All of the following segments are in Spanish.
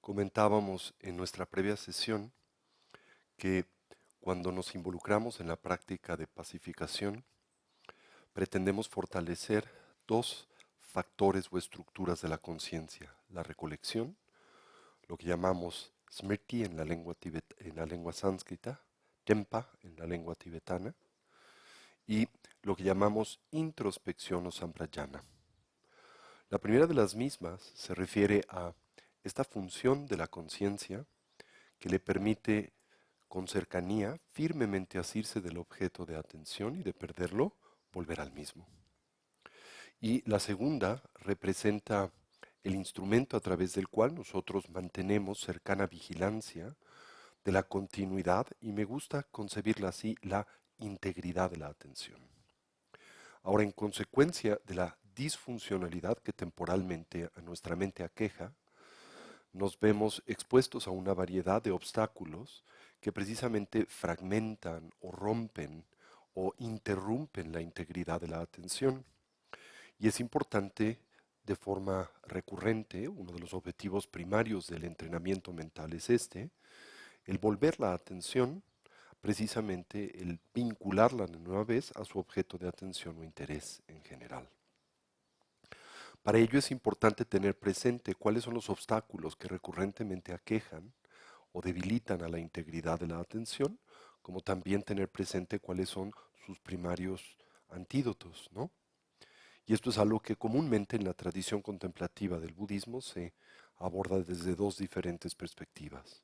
Comentábamos en nuestra previa sesión que cuando nos involucramos en la práctica de pacificación, pretendemos fortalecer dos factores o estructuras de la conciencia: la recolección, lo que llamamos smriti en la en la lengua sánscrita, tempa en la lengua tibetana, y lo que llamamos introspección o samprayana. La primera de las mismas se refiere a esta función de la conciencia que le permite con cercanía firmemente asirse del objeto de atención y de perderlo, volver al mismo. Y la segunda representa el instrumento a través del cual nosotros mantenemos cercana vigilancia de la continuidad, y me gusta concebirla así, la integridad de la atención. Ahora, en consecuencia de la disfuncionalidad que temporalmente a nuestra mente aqueja, nos vemos expuestos a una variedad de obstáculos que precisamente fragmentan o rompen o interrumpen la integridad de la atención. Y es importante, de forma recurrente, uno de los objetivos primarios del entrenamiento mental es este: el volver la atención, precisamente el vincularla de nueva vez a su objeto de atención o interés en general. Para ello es importante tener presente cuáles son los obstáculos que recurrentemente aquejan o debilitan a la integridad de la atención, como también tener presente cuáles son sus primarios antídotos, ¿no? Y esto es algo que comúnmente en la tradición contemplativa del budismo se aborda desde dos diferentes perspectivas.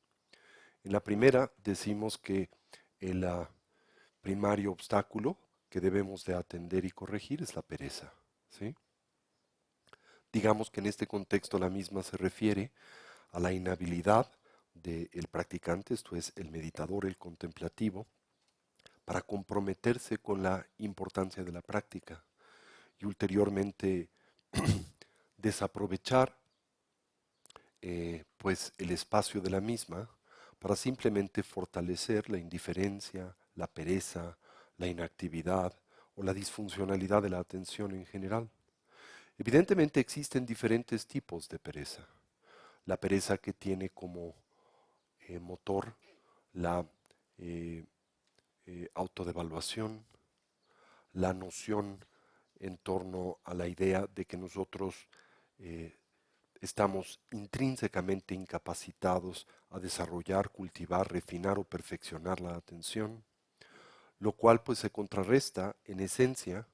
En la primera decimos que el primario obstáculo que debemos de atender y corregir es la pereza, ¿sí? Digamos que en este contexto la misma se refiere a la inhabilidad del practicante, esto es, el meditador, el contemplativo, para comprometerse con la importancia de la práctica y ulteriormente desaprovechar pues el espacio de la misma para simplemente fortalecer la indiferencia, la pereza, la inactividad o la disfuncionalidad de la atención en general. Evidentemente existen diferentes tipos de pereza. La pereza que tiene como motor la eh, autodevaluación, la noción en torno a la idea de que nosotros eh, estamos intrínsecamente incapacitados a desarrollar, cultivar, refinar o perfeccionar la atención, lo cual pues se contrarresta en esencia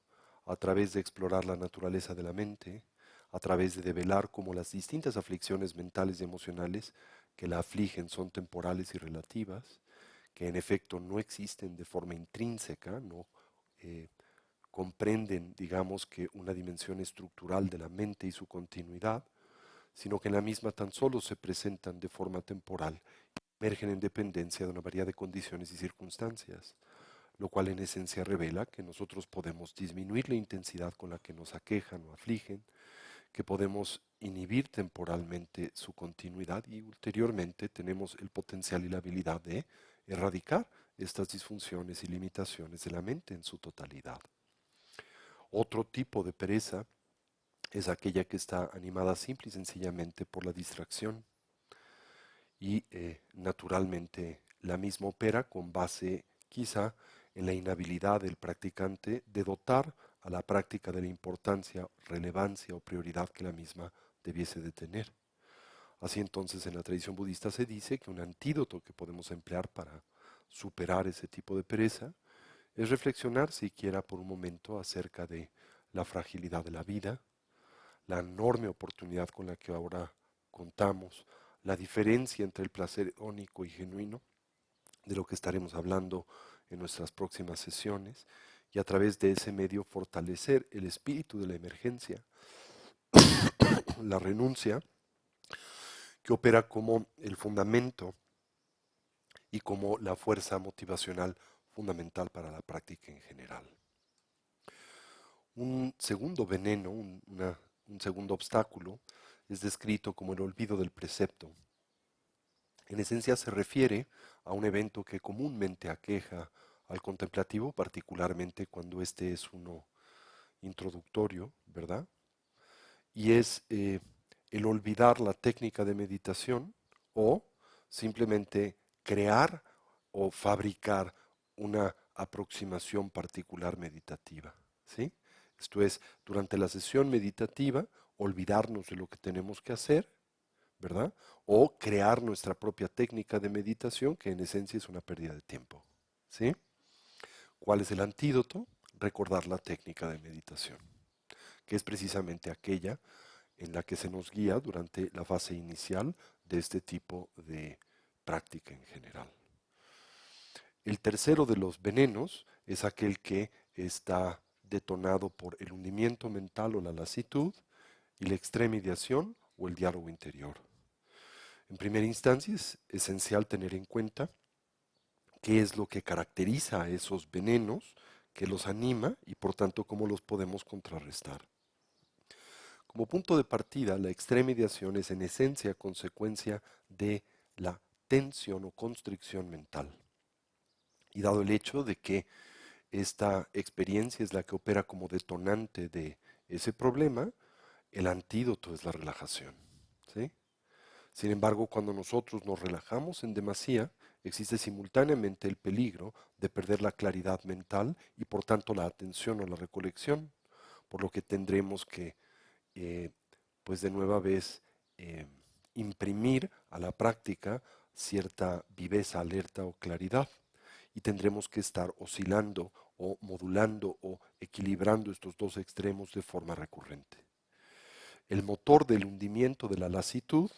a través de explorar la naturaleza de la mente, a través de develar cómo las distintas aflicciones mentales y emocionales que la afligen son temporales y relativas, que en efecto no existen de forma intrínseca, no eh, comprenden, digamos, que una dimensión estructural de la mente y su continuidad, sino que en la misma tan solo se presentan de forma temporal y emergen en dependencia de una variedad de condiciones y circunstancias, lo cual en esencia revela que nosotros podemos disminuir la intensidad con la que nos aquejan o afligen, que podemos inhibir temporalmente su continuidad y ulteriormente tenemos el potencial y la habilidad de erradicar estas disfunciones y limitaciones de la mente en su totalidad. Otro tipo de pereza es aquella que está animada simple y sencillamente por la distracción y naturalmente la misma opera con base quizá en la inhabilidad del practicante de dotar a la práctica de la importancia, relevancia o prioridad que la misma debiese de tener. Así entonces en la tradición budista se dice que un antídoto que podemos emplear para superar ese tipo de pereza es reflexionar siquiera por un momento acerca de la fragilidad de la vida, la enorme oportunidad con la que ahora contamos, la diferencia entre el placer único y genuino, de lo que estaremos hablando en nuestras próximas sesiones, y a través de ese medio fortalecer el espíritu de la emergencia, la renuncia, que opera como el fundamento y como la fuerza motivacional fundamental para la práctica en general. Un segundo veneno, un segundo obstáculo, es descrito como el olvido del precepto. En esencia se refiere a un evento que comúnmente aqueja al contemplativo, particularmente cuando este es uno introductorio, ¿verdad? Y es el olvidar la técnica de meditación o simplemente crear o fabricar una aproximación particular meditativa, ¿sí? Esto es, durante la sesión meditativa, olvidarnos de lo que tenemos que hacer, ¿verdad? O crear nuestra propia técnica de meditación, que en esencia es una pérdida de tiempo, ¿sí? ¿Cuál es el antídoto? Recordar la técnica de meditación, que es precisamente aquella en la que se nos guía durante la fase inicial de este tipo de práctica en general. El tercero de los venenos es aquel que está detonado por el hundimiento mental o la lasitud y la extremidación o el diálogo interior. En primera instancia es esencial tener en cuenta qué es lo que caracteriza a esos venenos, qué los anima y por tanto cómo los podemos contrarrestar. Como punto de partida, la extremidación es en esencia consecuencia de la tensión o constricción mental. Y dado el hecho de que esta experiencia es la que opera como detonante de ese problema, el antídoto es la relajación, ¿sí? Sin embargo, cuando nosotros nos relajamos en demasía, existe simultáneamente el peligro de perder la claridad mental y por tanto la atención o la recolección, por lo que tendremos que, eh, pues de nueva vez, eh, imprimir a la práctica cierta viveza, alerta o claridad y tendremos que estar oscilando o modulando o equilibrando estos dos extremos de forma recurrente. El motor del hundimiento de la lasitud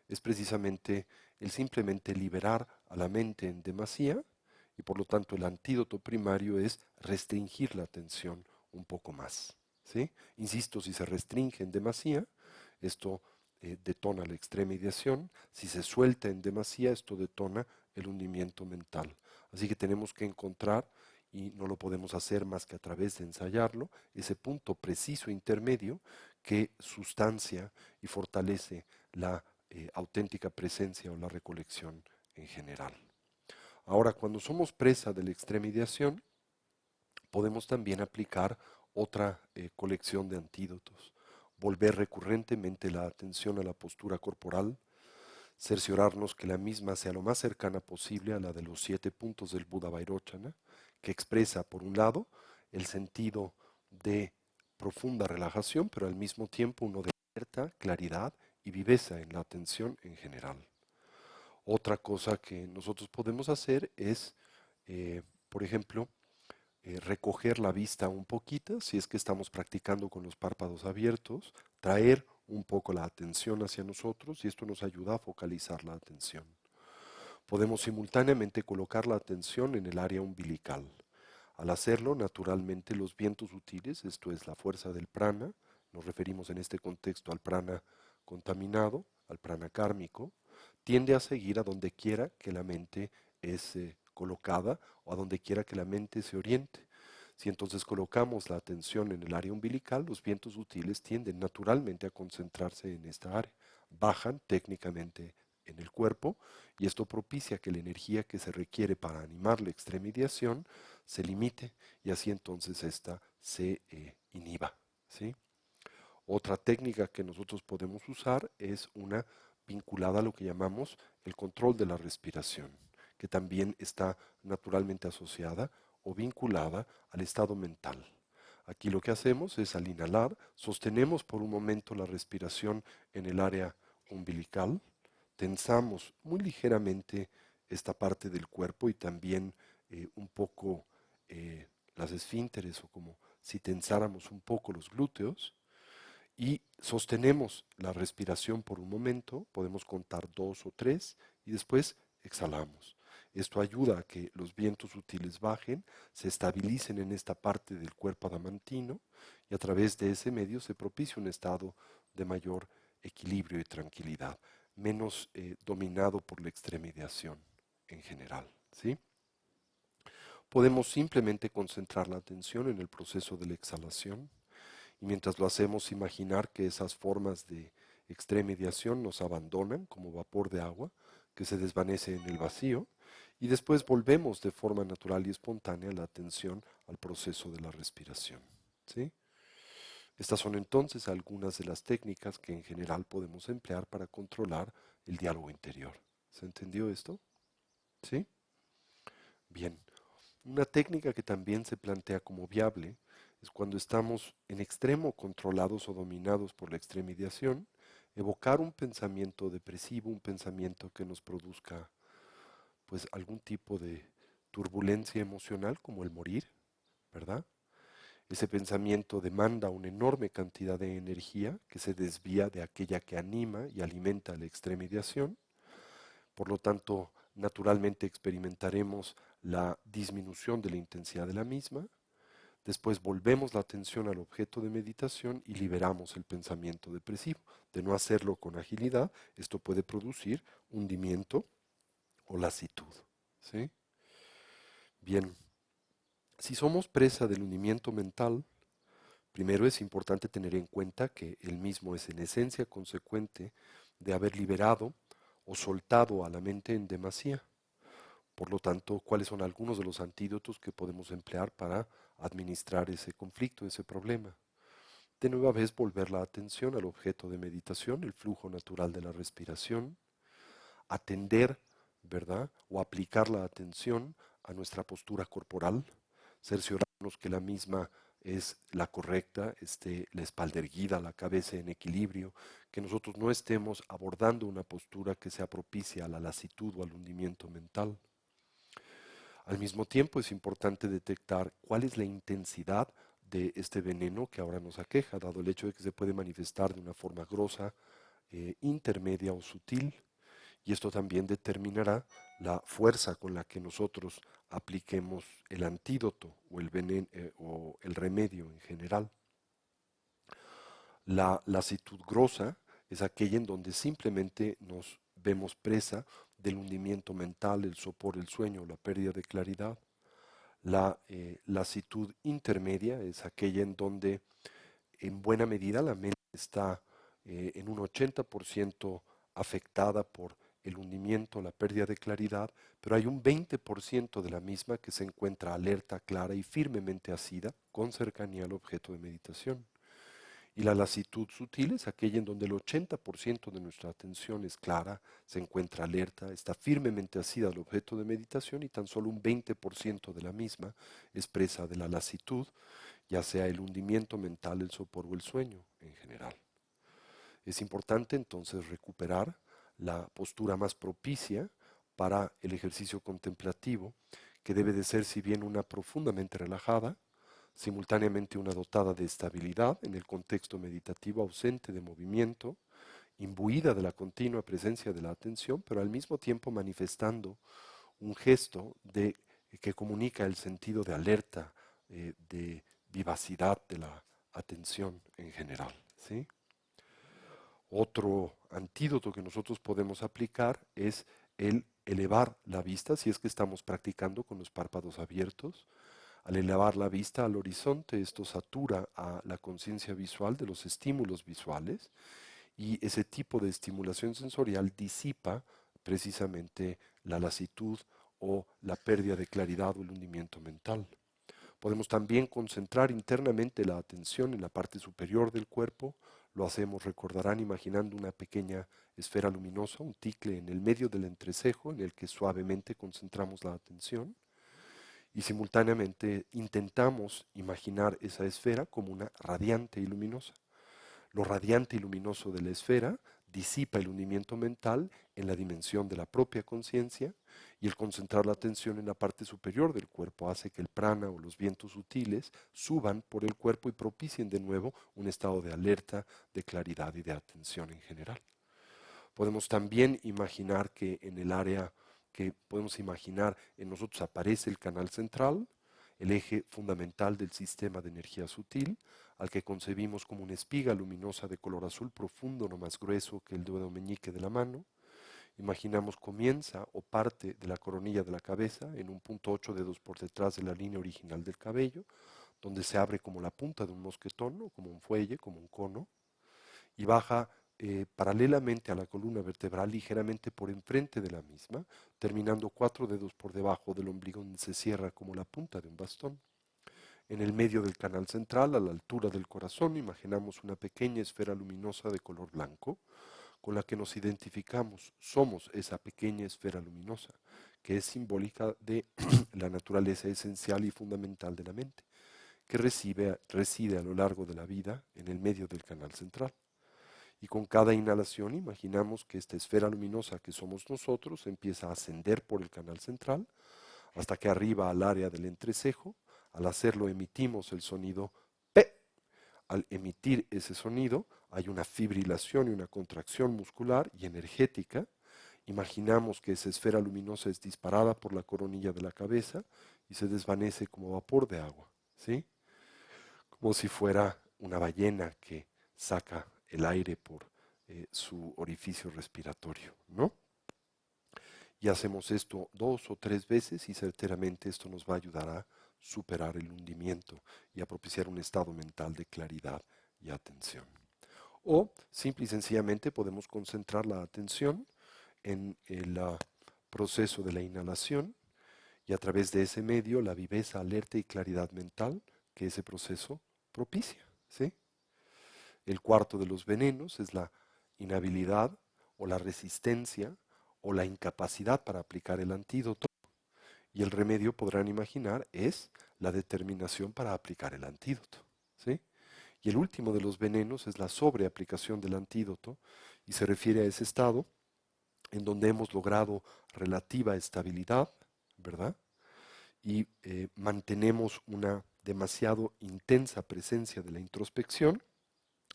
es precisamente el simplemente liberar a la mente en demasía y por lo tanto el antídoto primario es restringir la atención un poco más, ¿sí? Insisto, si se restringe en demasía, esto detona la extremidación, si se suelta en demasía, esto detona el hundimiento mental. Así que tenemos que encontrar, y no lo podemos hacer más que a través de ensayarlo, ese punto preciso intermedio que sustancia y fortalece la auténtica presencia o la recolección en general. Ahora, cuando somos presa de la extremidación, podemos también aplicar otra colección de antídotos, volver recurrentemente la atención a la postura corporal, cerciorarnos que la misma sea lo más cercana posible a la de los 7 puntos del Buda Vairochana, que expresa, por un lado, el sentido de profunda relajación, pero al mismo tiempo uno de alerta, claridad y viveza en la atención en general. Otra cosa que nosotros podemos hacer es, por ejemplo, recoger la vista un poquito, si es que estamos practicando con los párpados abiertos, traer un poco la atención hacia nosotros y esto nos ayuda a focalizar la atención. Podemos simultáneamente colocar la atención en el área umbilical. Al hacerlo, naturalmente los vientos sutiles, esto es la fuerza del prana, nos referimos en este contexto al prana contaminado, al prana kármico, tiende a seguir a donde quiera que la mente es colocada o a donde quiera que la mente se oriente. Si entonces colocamos la atención en el área umbilical, los vientos sutiles tienden naturalmente a concentrarse en esta área. Bajan técnicamente en el cuerpo y esto propicia que la energía que se requiere para animar la extremidación se limite y así entonces esta se inhiba, ¿sí? Otra técnica que nosotros podemos usar es una vinculada a lo que llamamos el control de la respiración, que también está naturalmente asociada o vinculada al estado mental. Aquí lo que hacemos es al inhalar, sostenemos por un momento la respiración en el área umbilical, tensamos muy ligeramente esta parte del cuerpo y también un poco las esfínteres o como si tensáramos un poco los glúteos y sostenemos la respiración por un momento, podemos contar 2 o 3 y después exhalamos. Esto ayuda a que los vientos sutiles bajen, se estabilicen en esta parte del cuerpo adamantino y a través de ese medio se propicia un estado de mayor equilibrio y tranquilidad, menos dominado por la extremidación en general, ¿sí? Podemos simplemente concentrar la atención en el proceso de la exhalación y mientras lo hacemos imaginar que esas formas de extremidación nos abandonan como vapor de agua que se desvanece en el vacío y después volvemos de forma natural y espontánea la atención al proceso de la respiración, ¿sí? Estas son entonces algunas de las técnicas que en general podemos emplear para controlar el diálogo interior. ¿Se entendió esto? ¿Sí? Bien. Una técnica que también se plantea como viable es cuando estamos en extremo controlados o dominados por la extremidación, evocar un pensamiento depresivo, un pensamiento que nos produzca pues algún tipo de turbulencia emocional como el morir, ¿verdad? Ese pensamiento demanda una enorme cantidad de energía que se desvía de aquella que anima y alimenta la extremidación. Por lo tanto, naturalmente experimentaremos la disminución de la intensidad de la misma. Después volvemos la atención al objeto de meditación y liberamos el pensamiento depresivo. De no hacerlo con agilidad, esto puede producir hundimiento o lasitud. ¿Sí? Bien, si somos presa del hundimiento mental, primero es importante tener en cuenta que el mismo es en esencia consecuente de haber liberado o soltado a la mente en demasía. Por lo tanto, ¿cuáles son algunos de los antídotos que podemos emplear para administrar ese conflicto, ese problema? De nueva vez, volver la atención al objeto de meditación, el flujo natural de la respiración, atender, ¿verdad? O aplicar la atención a nuestra postura corporal, cerciorarnos que la misma es la correcta, esté la espalda erguida, la cabeza en equilibrio, que nosotros no estemos abordando una postura que sea propicia a la lasitud o al hundimiento mental. Al mismo tiempo es importante detectar cuál es la intensidad de este veneno que ahora nos aqueja, dado el hecho de que se puede manifestar de una forma grosa, intermedia o sutil, y esto también determinará la fuerza con la que nosotros apliquemos el antídoto o el veneno o el remedio en general. La lasitud grosa es aquella en donde simplemente nos vemos presa del hundimiento mental, el sopor, el sueño, la pérdida de claridad. La lasitud intermedia es aquella en donde en buena medida la mente está en un 80% afectada por el hundimiento, la pérdida de claridad, pero hay un 20% de la misma que se encuentra alerta, clara y firmemente asida con cercanía al objeto de meditación. Y la lasitud sutil es aquella en donde el 80% de nuestra atención es clara, se encuentra alerta, está firmemente asida al objeto de meditación y tan solo un 20% de la misma es presa de la lasitud, ya sea el hundimiento mental, el sopor o el sueño en general. Es importante entonces recuperar la postura más propicia para el ejercicio contemplativo, que debe de ser si bien una profundamente relajada, simultáneamente una dotada de estabilidad en el contexto meditativo ausente de movimiento, imbuida de la continua presencia de la atención, pero al mismo tiempo manifestando un gesto que comunica el sentido de alerta, de vivacidad de la atención en general. ¿Sí? Otro antídoto que nosotros podemos aplicar es el elevar la vista, si es que estamos practicando con los párpados abiertos. Al elevar la vista al horizonte, esto satura a la conciencia visual de los estímulos visuales y ese tipo de estimulación sensorial disipa precisamente la lasitud o la pérdida de claridad o el hundimiento mental. Podemos también concentrar internamente la atención en la parte superior del cuerpo. Lo hacemos, recordarán, imaginando una pequeña esfera luminosa, un ticle en el medio del entrecejo en el que suavemente concentramos la atención y simultáneamente intentamos imaginar esa esfera como una radiante y luminosa. Lo radiante y luminoso de la esfera disipa el hundimiento mental en la dimensión de la propia conciencia y el concentrar la atención en la parte superior del cuerpo hace que el prana o los vientos sutiles suban por el cuerpo y propicien de nuevo un estado de alerta, de claridad y de atención en general. Podemos también imaginar que en el área que podemos imaginar en nosotros aparece el canal central, el eje fundamental del sistema de energía sutil, al que concebimos como una espiga luminosa de color azul profundo, no más grueso que el dedo meñique de la mano. Imaginamos comienza o parte de la coronilla de la cabeza en un punto 8 dedos por detrás de la línea original del cabello, donde se abre como la punta de un mosquetón o como un fuelle, como un cono, y baja paralelamente a la columna vertebral ligeramente por enfrente de la misma, terminando 4 dedos por debajo del ombligo donde se cierra como la punta de un bastón. En el medio del canal central, a la altura del corazón, imaginamos una pequeña esfera luminosa de color blanco, con la que nos identificamos. Somos esa pequeña esfera luminosa, que es simbólica de la naturaleza esencial y fundamental de la mente, que reside a lo largo de la vida en el medio del canal central. Y con cada inhalación imaginamos que esta esfera luminosa que somos nosotros empieza a ascender por el canal central hasta que arriba al área del entrecejo. Al hacerlo emitimos el sonido P. Al emitir ese sonido hay una fibrilación y una contracción muscular y energética. Imaginamos que esa esfera luminosa es disparada por la coronilla de la cabeza y se desvanece como vapor de agua, ¿sí? Como si fuera una ballena que saca el aire por su orificio respiratorio, ¿no? Y hacemos esto 2 o 3 veces y certeramente esto nos va a ayudar a superar el hundimiento y a propiciar un estado mental de claridad y atención. O simple y sencillamente podemos concentrar la atención en el proceso de la inhalación y a través de ese medio la viveza, alerta y claridad mental que ese proceso propicia, ¿sí? El cuarto de los venenos es la inhabilidad o la resistencia o la incapacidad para aplicar el antídoto. Y el remedio, podrán imaginar, es la determinación para aplicar el antídoto, ¿sí? Y el último de los venenos es la sobreaplicación del antídoto y se refiere a ese estado en donde hemos logrado relativa estabilidad, ¿verdad? Y mantenemos una demasiado intensa presencia de la introspección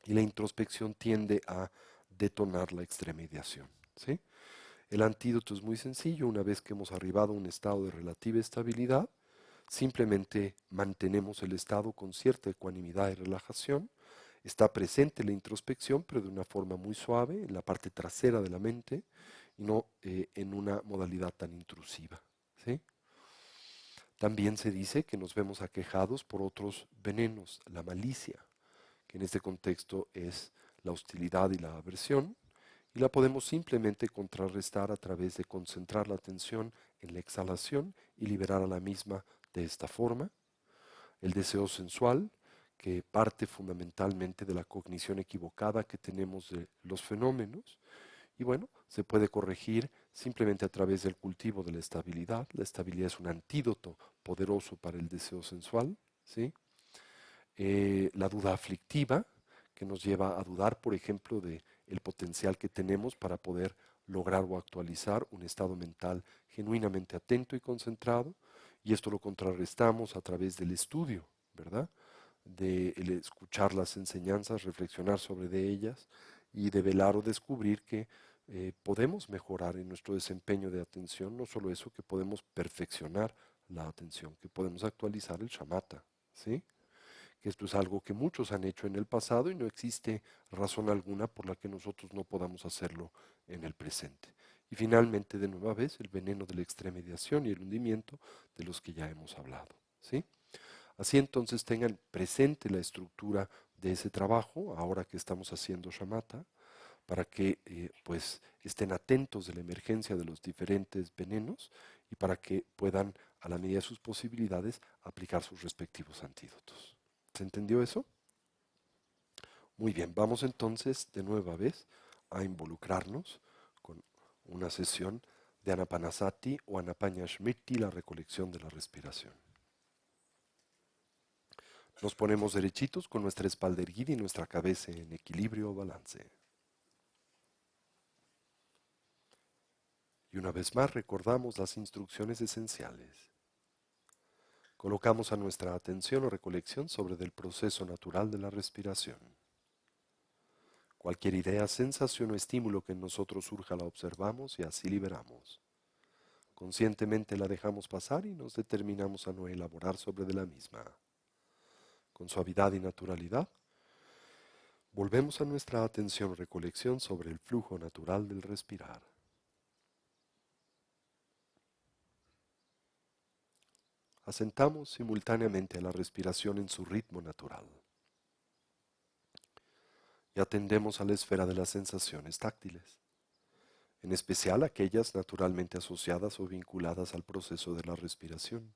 y la introspección tiende a detonar la extremediación, ¿sí? El antídoto es muy sencillo. Una vez que hemos arribado a un estado de relativa estabilidad, simplemente mantenemos el estado con cierta ecuanimidad y relajación. Está presente la introspección, pero de una forma muy suave, en la parte trasera de la mente, y no en una modalidad tan intrusiva, ¿sí? También se dice que nos vemos aquejados por otros venenos, la malicia, que en este contexto es la hostilidad y la aversión, y la podemos simplemente contrarrestar a través de concentrar la atención en la exhalación y liberar a la misma de esta forma. El deseo sensual, que parte fundamentalmente de la cognición equivocada que tenemos de los fenómenos, y bueno, se puede corregir simplemente a través del cultivo de la estabilidad. La estabilidad es un antídoto poderoso para el deseo sensual, ¿sí? La duda aflictiva, que nos lleva a dudar, por ejemplo, de el potencial que tenemos para poder lograr o actualizar un estado mental genuinamente atento y concentrado, y esto lo contrarrestamos a través del estudio, ¿verdad? De el escuchar las enseñanzas, reflexionar sobre de ellas y develar o descubrir que podemos mejorar en nuestro desempeño de atención, no solo eso, que podemos perfeccionar la atención, que podemos actualizar el shamatha, ¿sí? Que esto es algo que muchos han hecho en el pasado y no existe razón alguna por la que nosotros no podamos hacerlo en el presente. Y finalmente, de nueva vez, el veneno de la extremediación y el hundimiento de los que ya hemos hablado, ¿sí? Así entonces tengan presente la estructura de ese trabajo, ahora que estamos haciendo shamatha, para que pues estén atentos de la emergencia de los diferentes venenos y para que puedan, a la medida de sus posibilidades, aplicar sus respectivos antídotos. ¿Se entendió eso? Muy bien, vamos entonces de nueva vez a involucrarnos con una sesión de Anapanasati o Anapanasmriti, la recolección de la respiración. Nos ponemos derechitos con nuestra espalda erguida y nuestra cabeza en equilibrio o balance. Y una vez más recordamos las instrucciones esenciales. Colocamos a nuestra atención o recolección sobre el proceso natural de la respiración. Cualquier idea, sensación o estímulo que en nosotros surja la observamos y así liberamos. Conscientemente la dejamos pasar y nos determinamos a no elaborar sobre de la misma. Con suavidad y naturalidad, volvemos a nuestra atención o recolección sobre el flujo natural del respirar. Asentamos simultáneamente a la respiración en su ritmo natural y atendemos a la esfera de las sensaciones táctiles, en especial aquellas naturalmente asociadas o vinculadas al proceso de la respiración,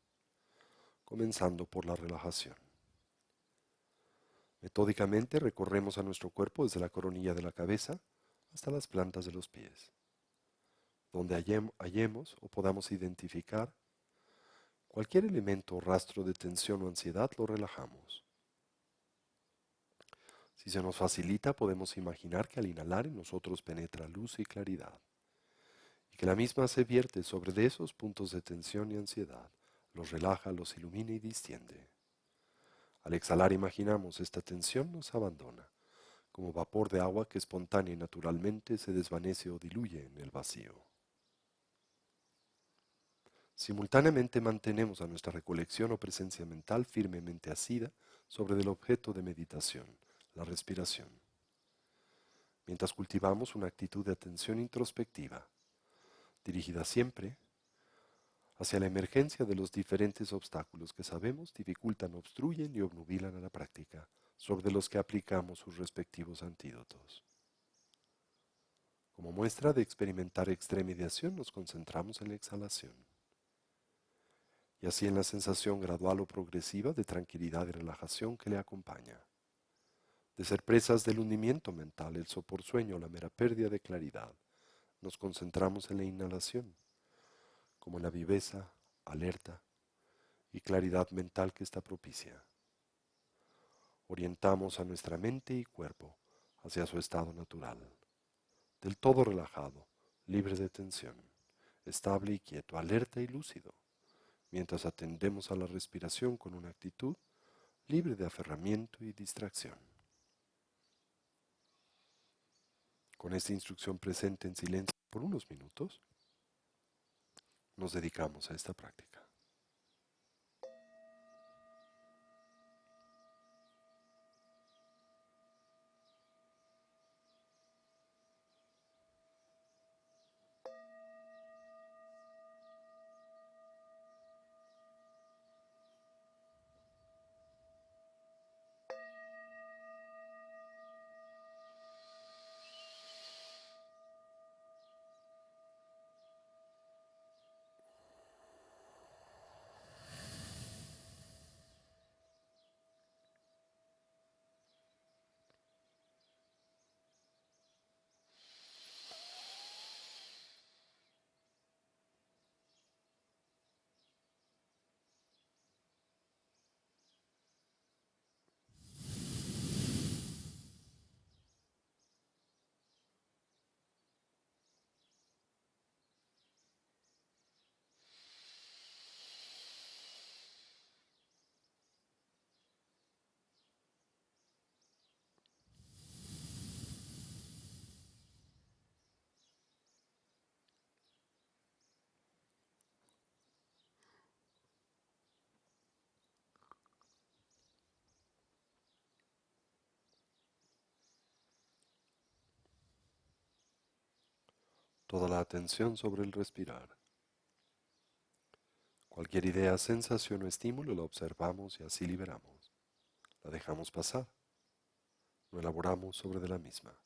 comenzando por la relajación. Metódicamente recorremos a nuestro cuerpo desde la coronilla de la cabeza hasta las plantas de los pies. Donde hallemos o podamos identificar cualquier elemento o rastro de tensión o ansiedad, lo relajamos. Si se nos facilita, podemos imaginar que al inhalar en nosotros penetra luz y claridad, y que la misma se vierte sobre de esos puntos de tensión y ansiedad, los relaja, los ilumina y distiende. Al exhalar imaginamos esta tensión nos abandona, como vapor de agua que espontánea y naturalmente se desvanece o diluye en el vacío. Simultáneamente mantenemos a nuestra recolección o presencia mental firmemente asida sobre el objeto de meditación, la respiración, mientras cultivamos una actitud de atención introspectiva, dirigida siempre hacia la emergencia de los diferentes obstáculos que sabemos dificultan, obstruyen y obnubilan a la práctica, sobre los que aplicamos sus respectivos antídotos. Como muestra de experimentar extremediación, nos concentramos en la exhalación, y así en la sensación gradual o progresiva de tranquilidad y relajación que le acompaña. De ser presas del hundimiento mental, el sopor sueño o la mera pérdida de claridad, nos concentramos en la inhalación, como en la viveza, alerta y claridad mental que esta propicia. Orientamos a nuestra mente y cuerpo hacia su estado natural, del todo relajado, libre de tensión, estable y quieto, alerta y lúcido, mientras atendemos a la respiración con una actitud libre de aferramiento y distracción. Con esta instrucción presente en silencio por unos minutos, nos dedicamos a esta práctica. Toda la atención sobre el respirar. Cualquier idea, sensación o estímulo la observamos y así liberamos. La dejamos pasar. No elaboramos sobre de la misma.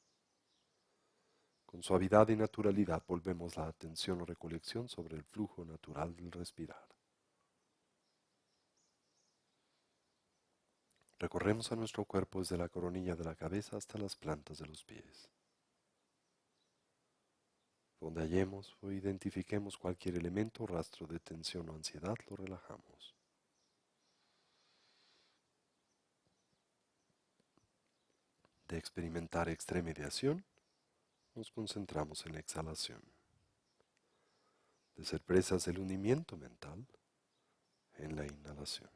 Con suavidad y naturalidad volvemos la atención o recolección sobre el flujo natural del respirar. Recorremos a nuestro cuerpo desde la coronilla de la cabeza hasta las plantas de los pies. Donde hallemos o identifiquemos cualquier elemento o rastro de tensión o ansiedad, lo relajamos. De experimentar extremediación, nos concentramos en la exhalación. De ser presas del hundimiento mental, en la inhalación.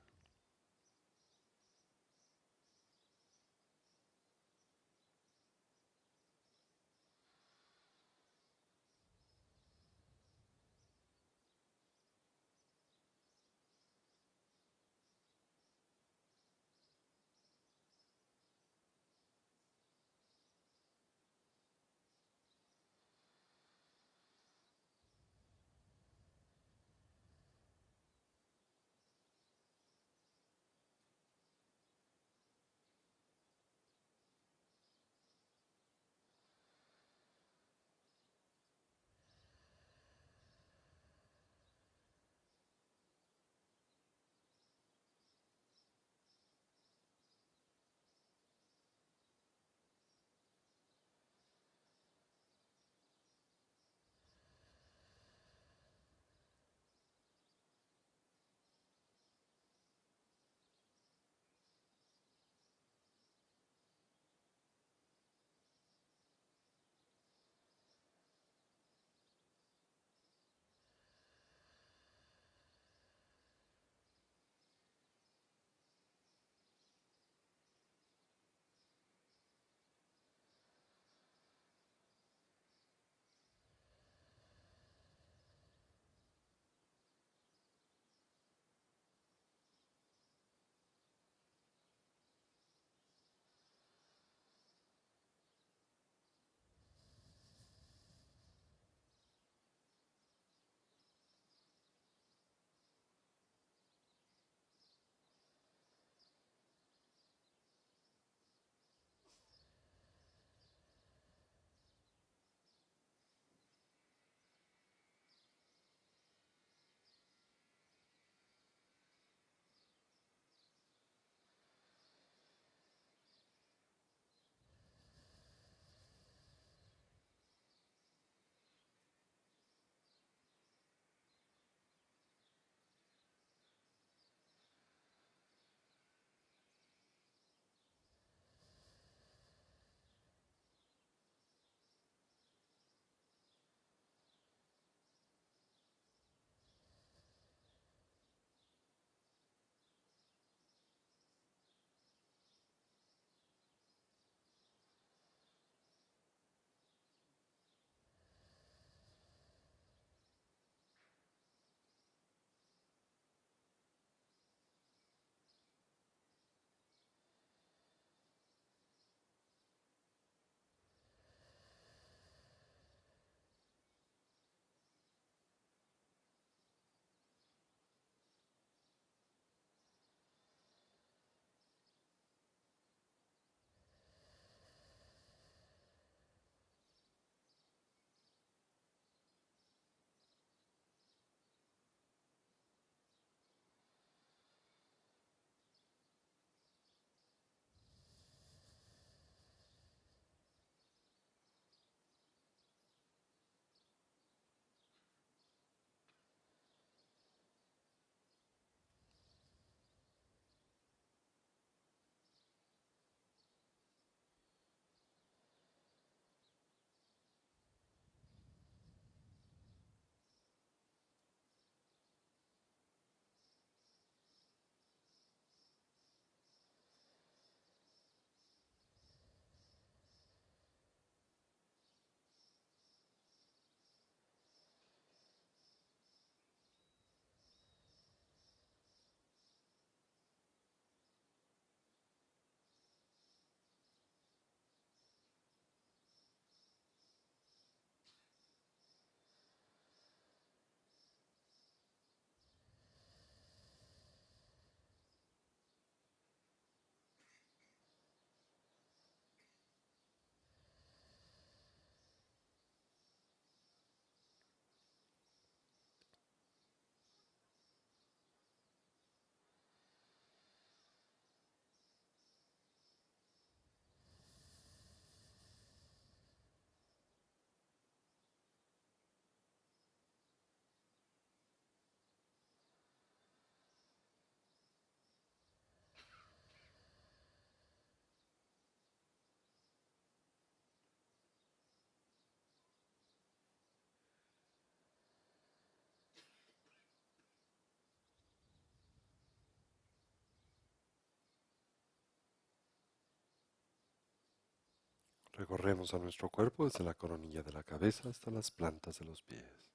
Recorremos a nuestro cuerpo desde la coronilla de la cabeza hasta las plantas de los pies.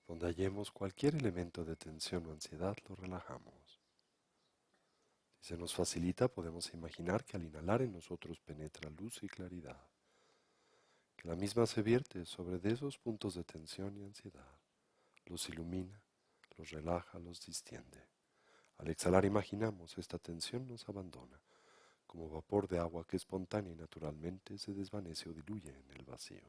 Donde hallemos cualquier elemento de tensión o ansiedad, lo relajamos. Si se nos facilita, podemos imaginar que al inhalar en nosotros penetra luz y claridad, que la misma se vierte sobre de esos puntos de tensión y ansiedad, los ilumina, los relaja, los distiende. Al exhalar imaginamos esta tensión nos abandona, como vapor de agua que espontánea y naturalmente se desvanece o diluye en el vacío.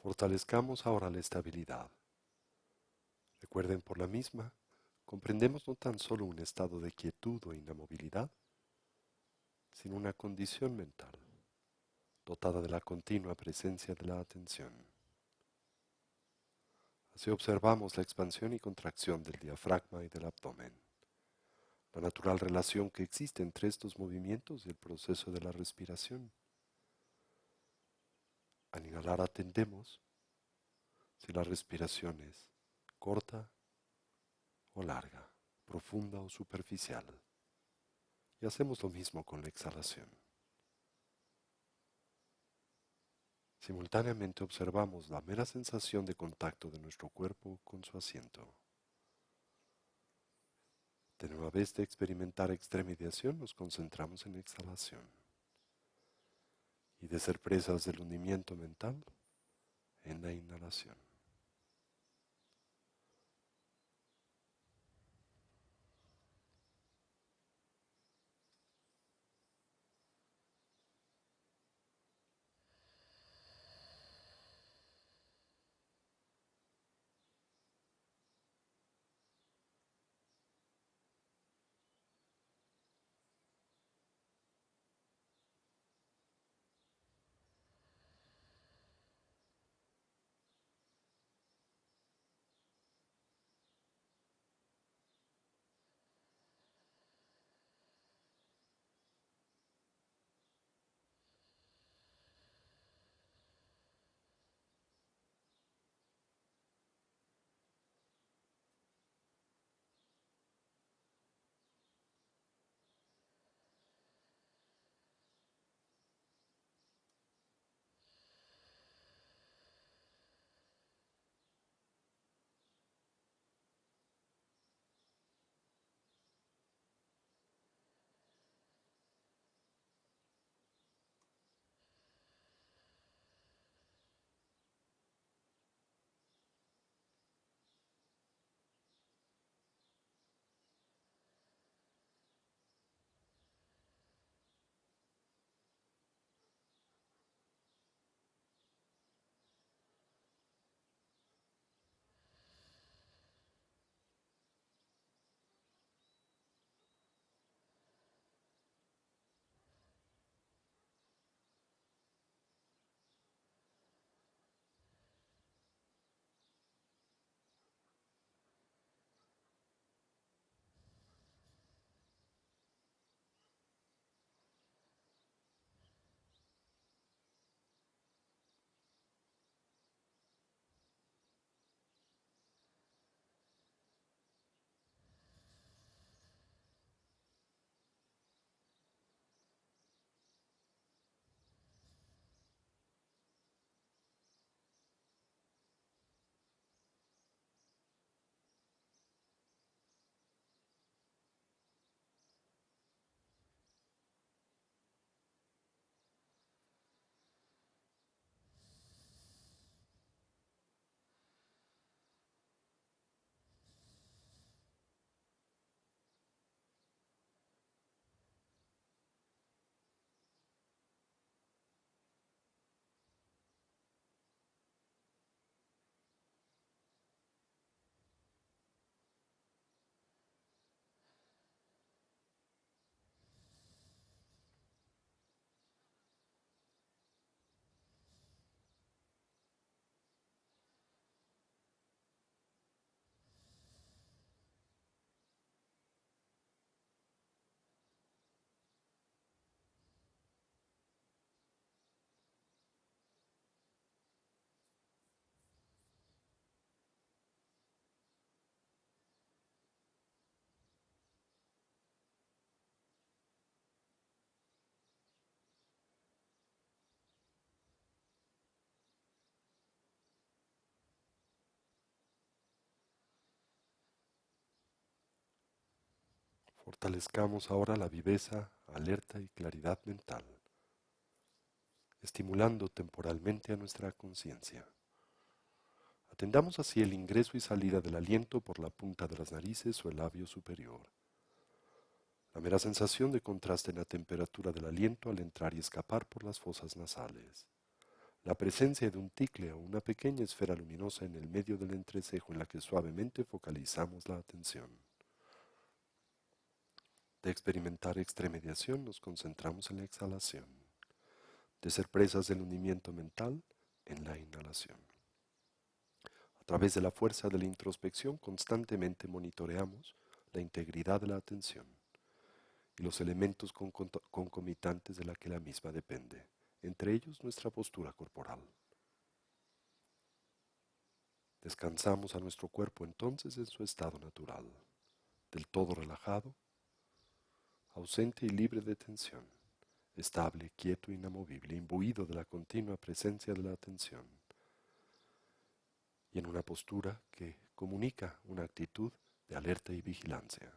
Fortalezcamos ahora la estabilidad. Recuerden, por la misma, comprendemos no tan solo un estado de quietud o inamovilidad, sino una condición mental, dotada de la continua presencia de la atención. Así observamos la expansión y contracción del diafragma y del abdomen, la natural relación que existe entre estos movimientos y el proceso de la respiración. Al inhalar atendemos si la respiración es corta o larga, profunda o superficial, y hacemos lo mismo con la exhalación. Simultáneamente observamos la mera sensación de contacto de nuestro cuerpo con su asiento. De nueva vez de experimentar extremidad, nos concentramos en exhalación y de ser presas del hundimiento mental en la inhalación. Fortalezcamos ahora la viveza, alerta y claridad mental, estimulando temporalmente a nuestra conciencia. Atendamos así el ingreso y salida del aliento por la punta de las narices o el labio superior. La mera sensación de contraste en la temperatura del aliento al entrar y escapar por las fosas nasales. La presencia de un ticle o una pequeña esfera luminosa en el medio del entrecejo en la que suavemente focalizamos la atención. De experimentar extremediación nos concentramos en la exhalación. De ser presas del hundimiento mental en la inhalación. A través de la fuerza de la introspección constantemente monitoreamos la integridad de la atención y los elementos concomitantes de la que la misma depende, entre ellos nuestra postura corporal. Descansamos a nuestro cuerpo entonces en su estado natural, del todo relajado, ausente y libre de tensión, estable, quieto, inamovible, imbuido de la continua presencia de la atención, y en una postura que comunica una actitud de alerta y vigilancia.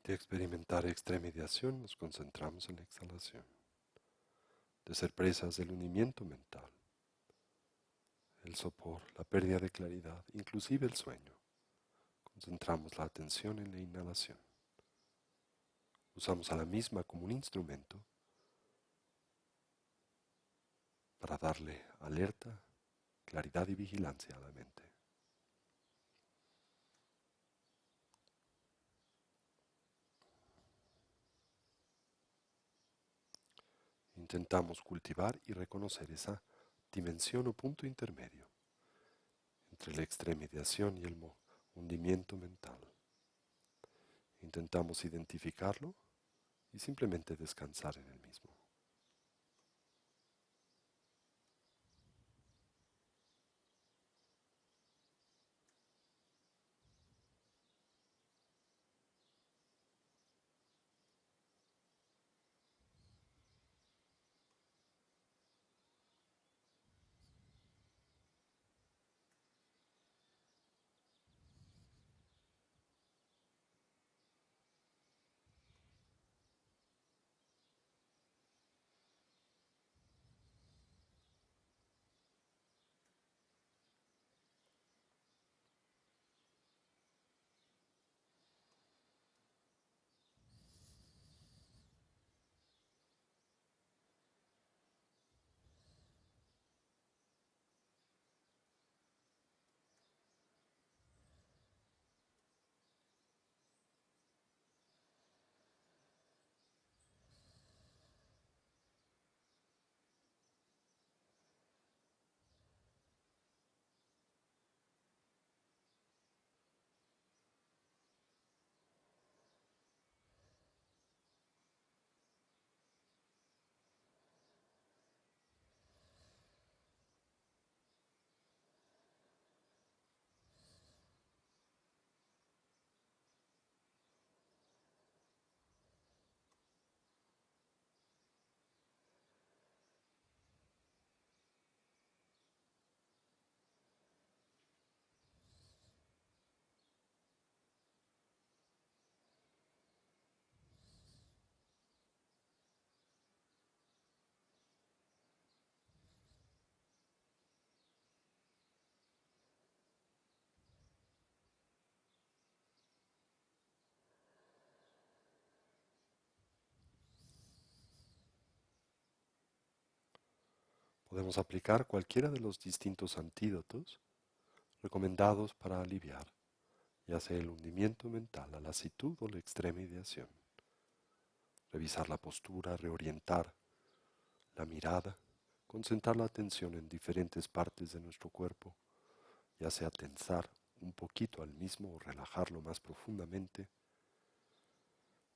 De experimentar extremediación nos concentramos en la exhalación. De ser presas del hundimiento mental, el sopor, la pérdida de claridad, inclusive el sueño, concentramos la atención en la inhalación. Usamos a la misma como un instrumento para darle alerta, claridad y vigilancia a la mente. Intentamos cultivar y reconocer esa dimensión o punto intermedio entre la extremediación y el hundimiento mental. Intentamos identificarlo y simplemente descansar en el mismo. Podemos aplicar cualquiera de los distintos antídotos recomendados para aliviar, ya sea el hundimiento mental, la lasitud o la extrema ideación. Revisar la postura, reorientar la mirada, concentrar la atención en diferentes partes de nuestro cuerpo, ya sea tensar un poquito al mismo o relajarlo más profundamente,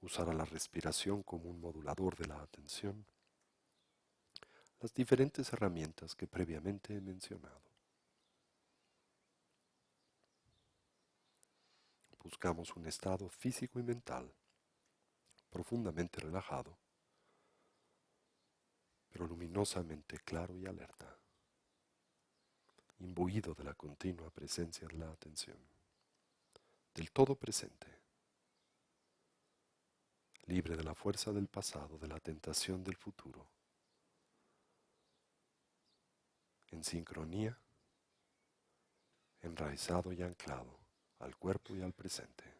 usar a la respiración como un modulador de la atención, las diferentes herramientas que previamente he mencionado. Buscamos un estado físico y mental profundamente relajado, pero luminosamente claro y alerta, imbuido de la continua presencia de la atención, del todo presente, libre de la fuerza del pasado, de la tentación del futuro, en sincronía, enraizado y anclado al cuerpo y al presente.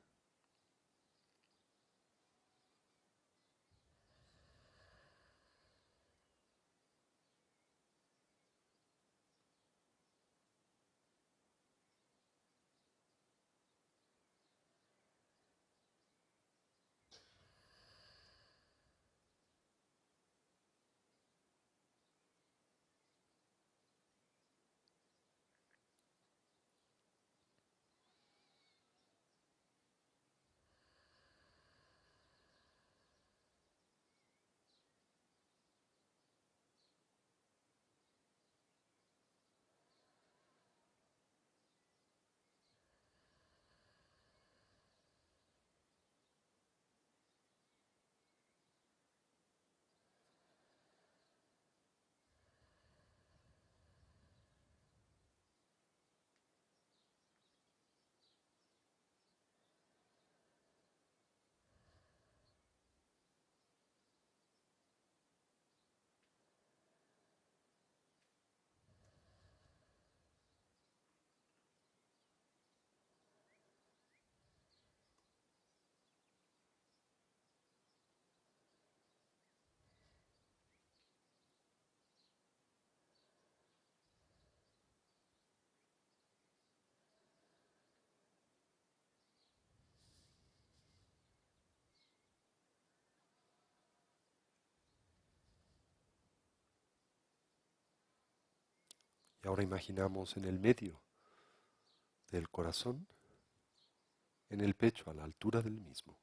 Y ahora imaginamos en el medio del corazón, en el pecho, a la altura del mismo,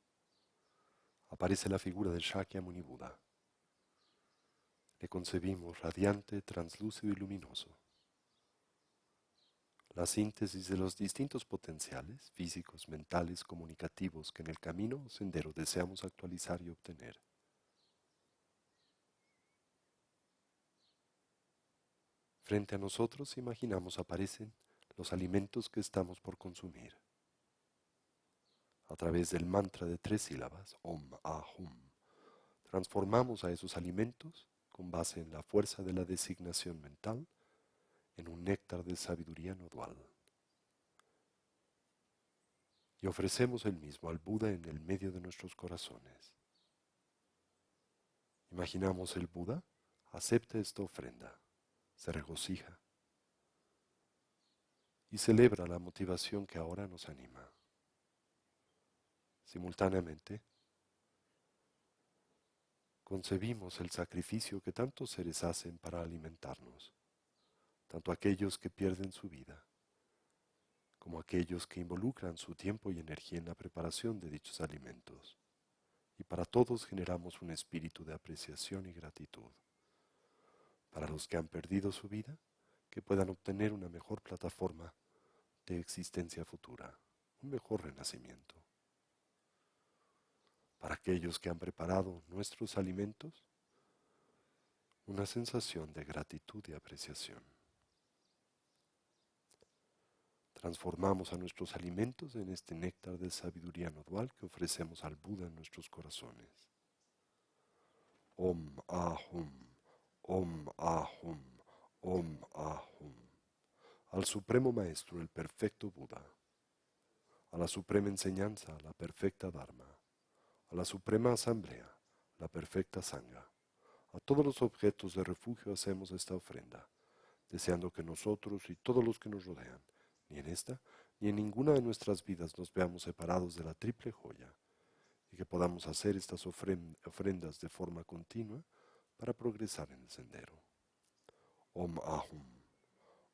aparece la figura de Shakyamuni Buda. Le concebimos radiante, translúcido y luminoso. La síntesis de los distintos potenciales, físicos, mentales, comunicativos que en el camino o sendero deseamos actualizar y obtener. Frente a nosotros, imaginamos, aparecen los alimentos que estamos por consumir. A través del mantra de 3 sílabas, Om Ahum, transformamos a esos alimentos, con base en la fuerza de la designación mental, en un néctar de sabiduría no dual. Y ofrecemos el mismo al Buda en el medio de nuestros corazones. Imaginamos el Buda acepta esta ofrenda, se regocija y celebra la motivación que ahora nos anima. Simultáneamente, concebimos el sacrificio que tantos seres hacen para alimentarnos, tanto aquellos que pierden su vida, como aquellos que involucran su tiempo y energía en la preparación de dichos alimentos. Y para todos generamos un espíritu de apreciación y gratitud. Para los que han perdido su vida, que puedan obtener una mejor plataforma de existencia futura, un mejor renacimiento. Para aquellos que han preparado nuestros alimentos, una sensación de gratitud y apreciación. Transformamos a nuestros alimentos en este néctar de sabiduría no dual que ofrecemos al Buda en nuestros corazones. Om Ahum, Om Ahum, Om Ahum. Al Supremo Maestro, el perfecto Buda. A la Suprema Enseñanza, la perfecta Dharma. A la Suprema Asamblea, la perfecta Sangha. A todos los objetos de refugio hacemos esta ofrenda, deseando que nosotros y todos los que nos rodean, ni en esta ni en ninguna de nuestras vidas nos veamos separados de la triple joya, y que podamos hacer estas ofrendas de forma continua para progresar en el sendero. Om Ahum,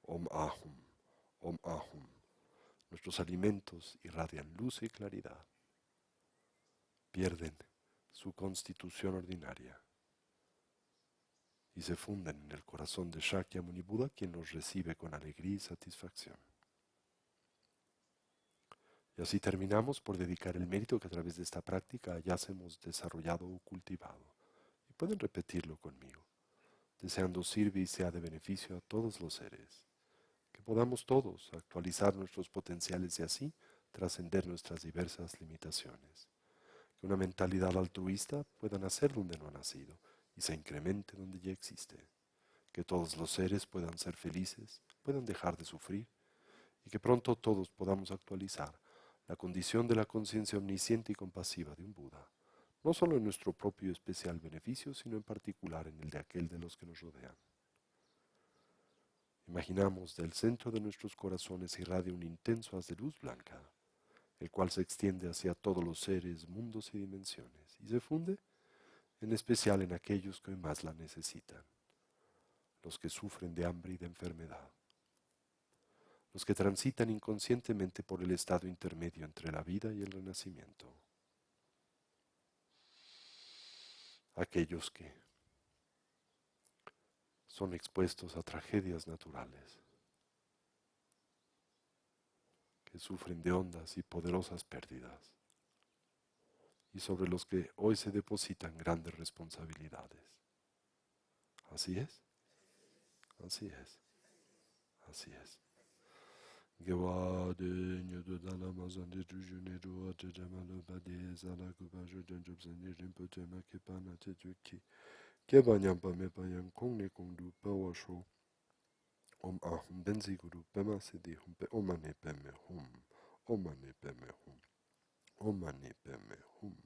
Om Ahum, Om Ahum. Nuestros alimentos irradian luz y claridad. Pierden su constitución ordinaria y se funden en el corazón de Shakyamuni Buda, quien los recibe con alegría y satisfacción. Y así terminamos por dedicar el mérito que a través de esta práctica ya hemos desarrollado o cultivado. Y pueden repetirlo conmigo, deseando sirve y sea de beneficio a todos los seres. Que podamos todos actualizar nuestros potenciales y así trascender nuestras diversas limitaciones. Que una mentalidad altruista pueda nacer donde no ha nacido y se incremente donde ya existe. Que todos los seres puedan ser felices, puedan dejar de sufrir y que pronto todos podamos actualizar la condición de la conciencia omnisciente y compasiva de un Buda, no solo en nuestro propio especial beneficio, sino en particular en el de aquel de los que nos rodean. Imaginamos del centro de nuestros corazones irradia un intenso haz de luz blanca, el cual se extiende hacia todos los seres, mundos y dimensiones, y se funde en especial en aquellos que más la necesitan, los que sufren de hambre y de enfermedad, los que transitan inconscientemente por el estado intermedio entre la vida y el renacimiento, aquellos que son expuestos a tragedias naturales, que sufren de hondas y poderosas pérdidas, y sobre los que hoy se depositan grandes responsabilidades. ¿Así es? Así es. Así es. Gewade nyodo dala mazande jujune ruwa jajamalo bade zala kubajo janjob zane rimpo tema kepana tejuki. Keba nyampa mepa yang kong ne kong du pawa sho. Om ahum benzi guru pema sidi humpe omane peme hum. Omane peme hum. Omane peme hum.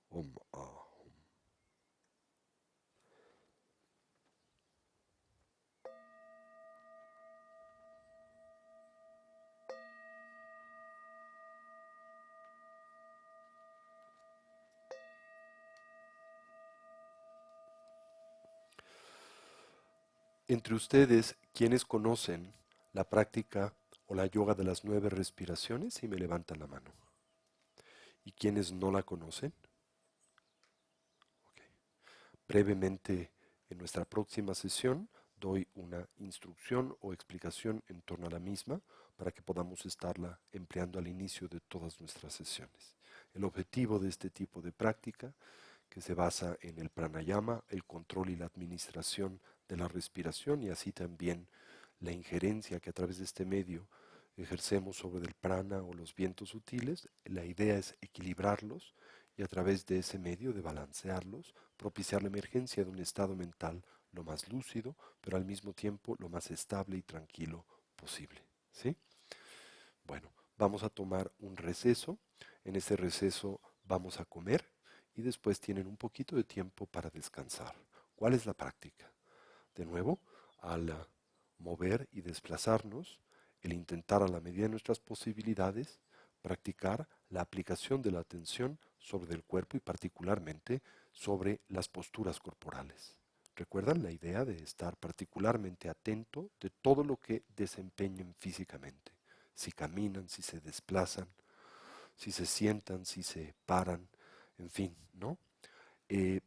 Om ah. Entre ustedes, ¿quiénes conocen la práctica o la yoga de las 9 respiraciones? Y me levantan la mano. ¿Y quiénes no la conocen? Okay. Brevemente, en nuestra próxima sesión, doy una instrucción o explicación en torno a la misma para que podamos estarla empleando al inicio de todas nuestras sesiones. El objetivo de este tipo de práctica, que se basa en el pranayama, el control y la administración de la respiración y así también la injerencia que a través de este medio ejercemos sobre el prana o los vientos sutiles, la idea es equilibrarlos y a través de ese medio de balancearlos, propiciar la emergencia de un estado mental lo más lúcido, pero al mismo tiempo lo más estable y tranquilo posible. ¿Sí? Bueno, vamos a tomar un receso. En ese receso vamos a comer y después tienen un poquito de tiempo para descansar. ¿Cuál es la práctica? De nuevo, al mover y desplazarnos, el intentar a la medida de nuestras posibilidades practicar la aplicación de la atención sobre el cuerpo y particularmente sobre las posturas corporales. ¿Recuerdan la idea de estar particularmente atento de todo lo que desempeñen físicamente? Si caminan, si se desplazan, si se sientan, si se paran, en fin, ¿no?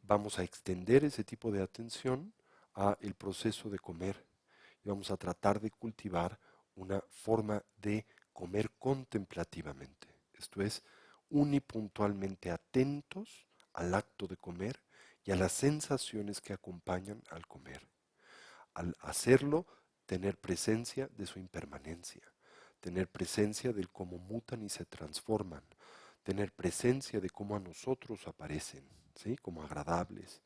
Vamos a extender ese tipo de atención a el proceso de comer y vamos a tratar de cultivar una forma de comer contemplativamente. Esto es, unipuntualmente atentos al acto de comer y a las sensaciones que acompañan al comer. Al hacerlo, tener presencia de su impermanencia, tener presencia de cómo mutan y se transforman, tener presencia de cómo a nosotros aparecen, ¿sí? Como agradables,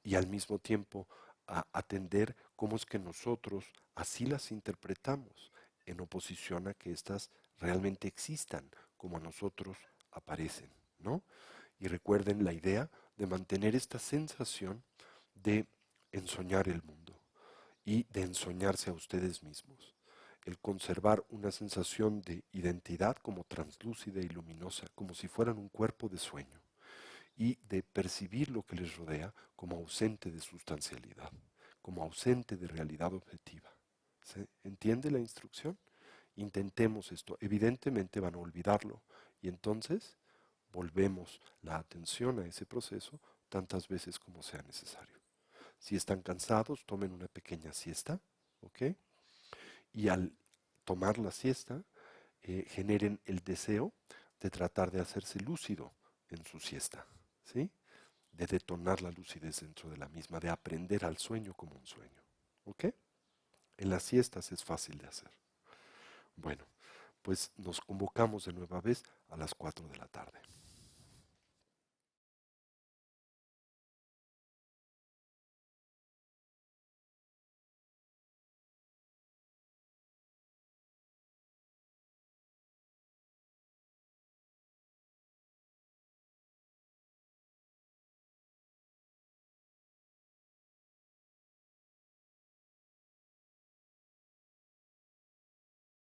y al mismo tiempo a atender cómo es que nosotros así las interpretamos en oposición a que éstas realmente existan como a nosotros aparecen, ¿no? Y recuerden la idea de mantener esta sensación de ensoñar el mundo y de ensoñarse a ustedes mismos. El conservar una sensación de identidad como translúcida y luminosa, como si fueran un cuerpo de sueño, y de percibir lo que les rodea como ausente de sustancialidad, como ausente de realidad objetiva. ¿Se entiende la instrucción? Intentemos esto. Evidentemente van a olvidarlo y entonces volvemos la atención a ese proceso tantas veces como sea necesario. Si están cansados, tomen una pequeña siesta, ¿ok? Y al tomar la siesta, generen el deseo de tratar de hacerse lúcido en su siesta, ¿sí? De detonar la lucidez dentro de la misma, de aprender al sueño como un sueño, ¿ok? En las siestas es fácil de hacer. Bueno, pues nos convocamos de nueva vez a las 4 de la tarde.